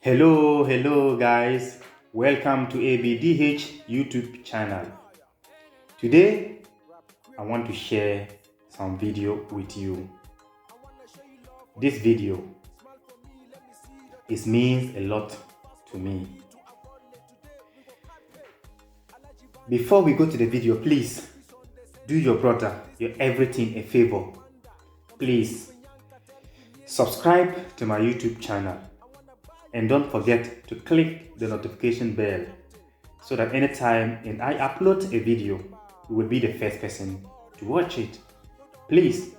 Hello guys. Welcome to ABDH YouTube channel. Today, I want to share some video with you. This video means a lot to me. Before we go to the video, please do your brother, your everything a favor. Please subscribe to my YouTube channel and don't forget to click the notification bell so that anytime I upload a video, you will be the first person to watch it. Please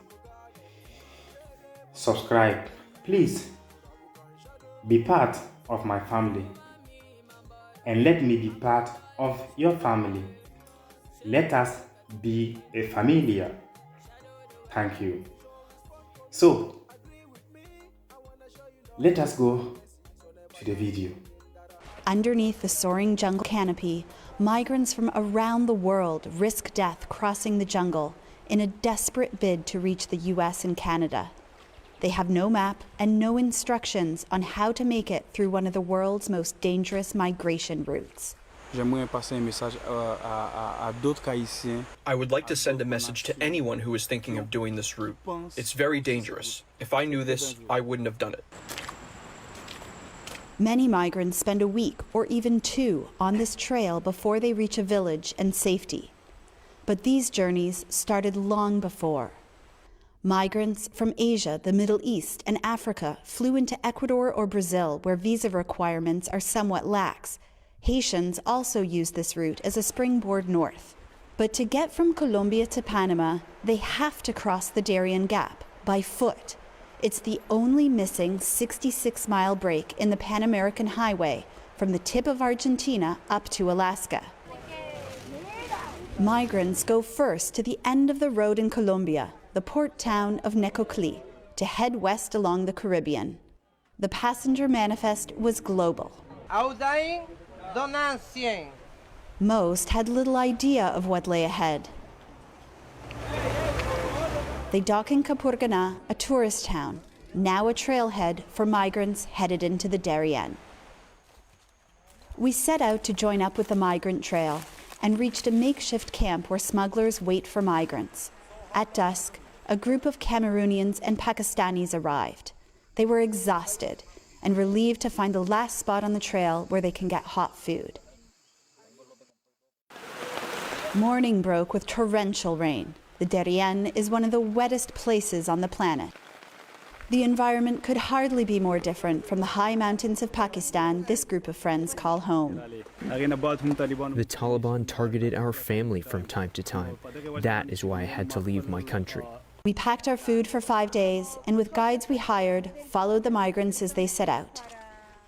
subscribe. Please be part of my family and let me be part of your family. Let us be a familia. Thank you. So, let us go to the video. Underneath the soaring jungle canopy, migrants from around the world risk death crossing the jungle in a desperate bid to reach the U.S. and Canada. They have no map and no instructions on how to make it through one of the world's most dangerous migration routes. I would like to send a message to anyone who is thinking of doing this route. It's very dangerous. If I knew this, I wouldn't have done it. Many migrants spend a week or even two on this trail before they reach a village and safety. But these journeys started long before. Migrants from Asia, the Middle East, and Africa flew into Ecuador or Brazil, where visa requirements are somewhat lax. Haitians also use this route as a springboard north. But to get from Colombia to Panama, they have to cross the Darien Gap by foot. It's the only missing 66-mile break in the Pan American Highway from the tip of Argentina up to Alaska. Migrants go first to the end of the road in Colombia, the port town of Necoclí, to head west along the Caribbean. The passenger manifest was global. Most had little idea of what lay ahead. They dock in Capurganá, a tourist town, now a trailhead for migrants headed into the Darien. We set out to join up with the migrant trail and reached a makeshift camp where smugglers wait for migrants. At dusk, a group of Cameroonians and Pakistanis arrived. They were exhausted and relieved to find the last spot on the trail where they can get hot food. Morning broke with torrential rain. The Darien is one of the wettest places on the planet. The environment could hardly be more different from the high mountains of Pakistan this group of friends call home. The Taliban targeted our family from time to time. That is why I had to leave my country. We packed our food for 5 days, and with guides we hired, followed the migrants as they set out,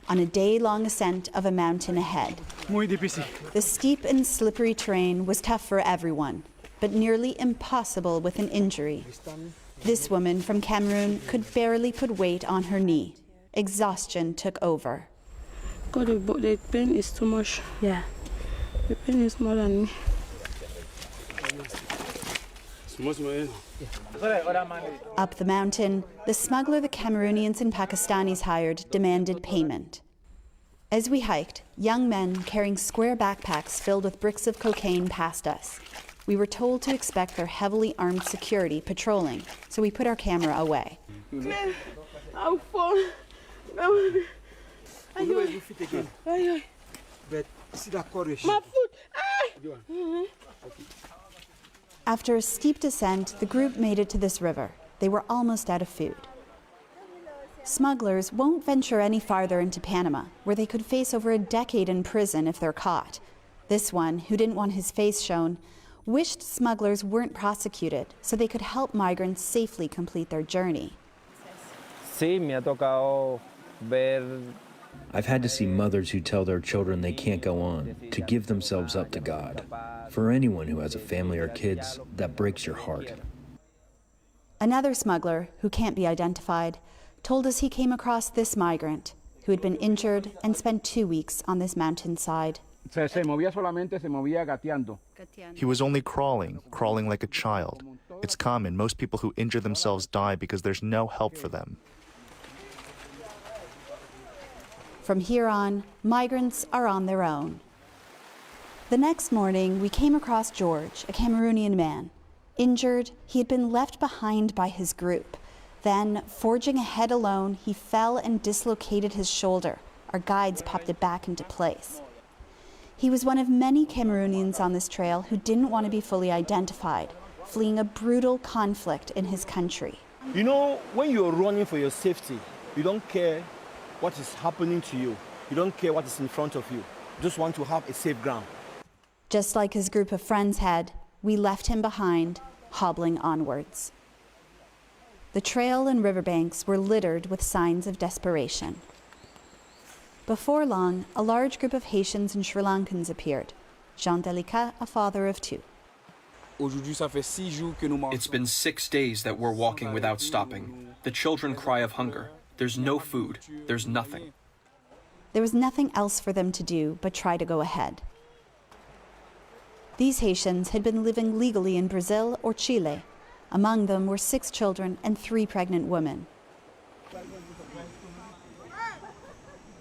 on a day-long ascent of a mountain ahead. The steep and slippery terrain was tough for everyone, but nearly impossible with an injury. This woman from Cameroon could barely put weight on her knee. Exhaustion took over. God, the pain is too much. Yeah. The pain is more than me. Up the mountain, the smuggler the Cameroonians and Pakistanis hired demanded payment. As we hiked, young men carrying square backpacks filled with bricks of cocaine passed us. We were told to expect their heavily armed security patrolling, so we put our camera away. I'll fall. My foot. After a steep descent, the group made it to this river. They were almost out of food. Smugglers won't venture any farther into Panama, where they could face over a decade in prison if they're caught. This one, who didn't want his face shown, wished smugglers weren't prosecuted so they could help migrants safely complete their journey. I've had to see mothers who tell their children they can't go on, to give themselves up to God. For anyone who has a family or kids, that breaks your heart. Another smuggler, who can't be identified, told us he came across this migrant who had been injured and spent 2 weeks on this mountainside. He was only crawling like a child. It's common. Most people who injure themselves die because there's no help for them. From here on, migrants are on their own. The next morning, we came across George, a Cameroonian man. Injured, he had been left behind by his group. Then, forging ahead alone, he fell and dislocated his shoulder. Our guides popped it back into place. He was one of many Cameroonians on this trail who didn't want to be fully identified, fleeing a brutal conflict in his country. You know, when you're running for your safety, you don't care what is happening to you. You don't care what is in front of you. You just want to have a safe ground. Just like his group of friends had, we left him behind, hobbling onwards. The trail and riverbanks were littered with signs of desperation. Before long, a large group of Haitians and Sri Lankans appeared. Jean Delicat, a father of two. It's been 6 days that we're walking without stopping. The children cry of hunger. There's no food. There's nothing. There was nothing else for them to do but try to go ahead. These Haitians had been living legally in Brazil or Chile. Among them were 6 children and 3 pregnant women.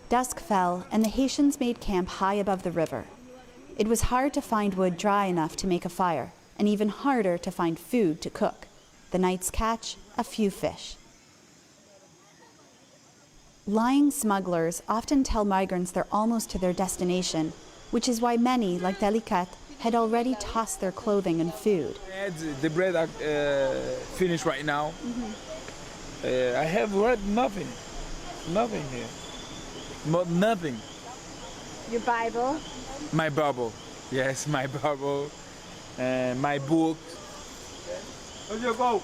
Dusk fell, and the Haitians made camp high above the river. It was hard to find wood dry enough to make a fire, and even harder to find food to cook. The night's catch, a few fish. Lying smugglers often tell migrants they're almost to their destination, which is why many, like Delicat, had already tossed their clothing and food. The bread finished right now. I have read nothing here. Nothing. Your Bible? My Bible. Yes, my Bible. My book. Where'd you go?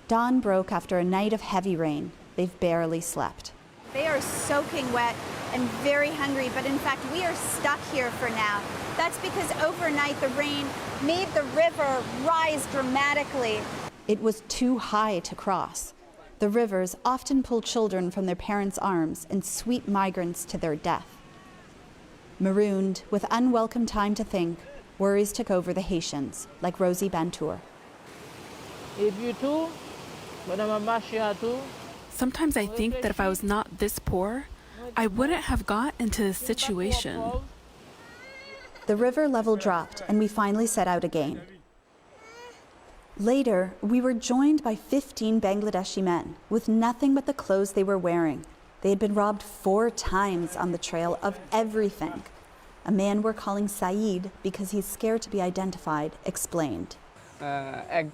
Dawn broke after a night of heavy rain. They've barely slept. They are soaking wet and very hungry, but in fact, we are stuck here for now. That's because overnight the rain made the river rise dramatically. It was too high to cross. The rivers often pull children from their parents' arms and sweep migrants to their death. Marooned, with unwelcome time to think, worries took over the Haitians, like Rosie Bantour. Sometimes I think that if I was not this poor, I wouldn't have got into this situation. The river level dropped, and we finally set out again. Later, we were joined by 15 Bangladeshi men with nothing but the clothes they were wearing. They had been robbed 4 times on the trail of everything. A man we're calling Saeed because he's scared to be identified explained. A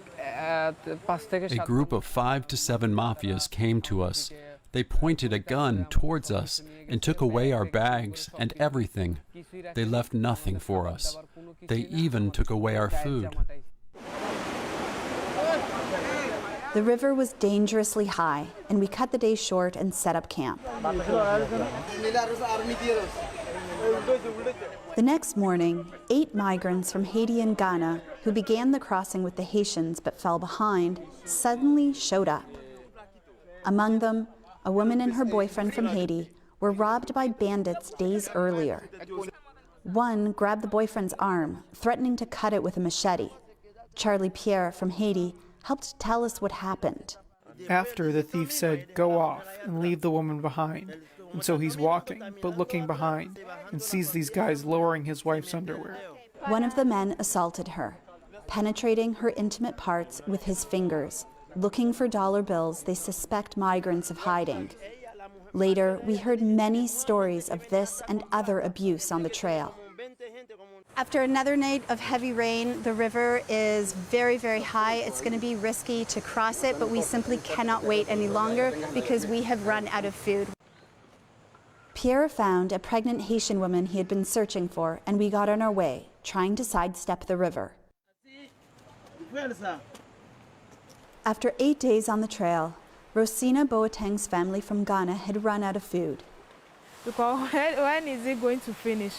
group of 5 to 7 mafias came to us. They pointed a gun towards us and took away our bags and everything. They left nothing for us. They even took away our food. The river was dangerously high, and we cut the day short and set up camp. The next morning, 8 migrants from Haiti and Ghana, who began the crossing with the Haitians but fell behind, suddenly showed up. Among them, a woman and her boyfriend from Haiti were robbed by bandits days earlier. One grabbed the boyfriend's arm, threatening to cut it with a machete. Charlie Pierre from Haiti helped tell us what happened. After, the thief said, "Go off and leave the woman behind." And so he's walking, but looking behind, and sees these guys lowering his wife's underwear. One of the men assaulted her, penetrating her intimate parts with his fingers, looking for dollar bills they suspect migrants of hiding. Later, we heard many stories of this and other abuse on the trail. After another night of heavy rain, the river is very, very high. It's going to be risky to cross it, but we simply cannot wait any longer because we have run out of food. Pierre found a pregnant Haitian woman he had been searching for, and we got on our way, trying to sidestep the river. After 8 days on the trail, Rosina Boateng's family from Ghana had run out of food. Because when is it going to finish?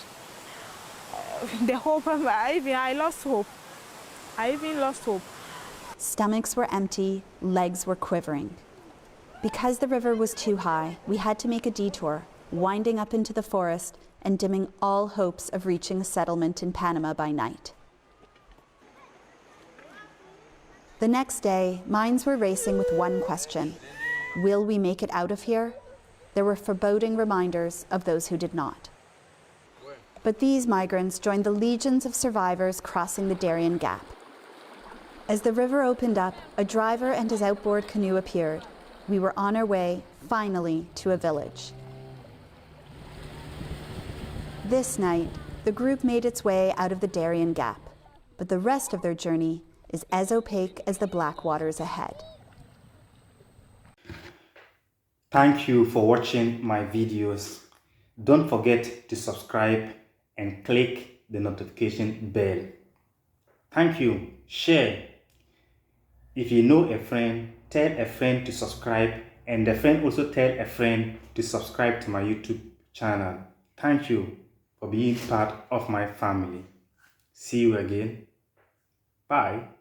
The hope, I lost hope. I even lost hope. Stomachs were empty, legs were quivering. Because the river was too high, we had to make a detour, winding up into the forest and dimming all hopes of reaching a settlement in Panama by night. The next day, minds were racing with one question: will we make it out of here? There were foreboding reminders of those who did not. But these migrants joined the legions of survivors crossing the Darien Gap. As the river opened up, a driver and his outboard canoe appeared. We were on our way, finally, to a village. This night, the group made its way out of the Darien Gap, but the rest of their journey is as opaque as the black waters ahead. Thank you for watching my videos. Don't forget to subscribe and click the notification bell. Thank you. Share. If you know a friend, tell a friend to subscribe, and the friend also tell a friend to subscribe to my YouTube channel. Thank you for being part of my family. See you again. Bye.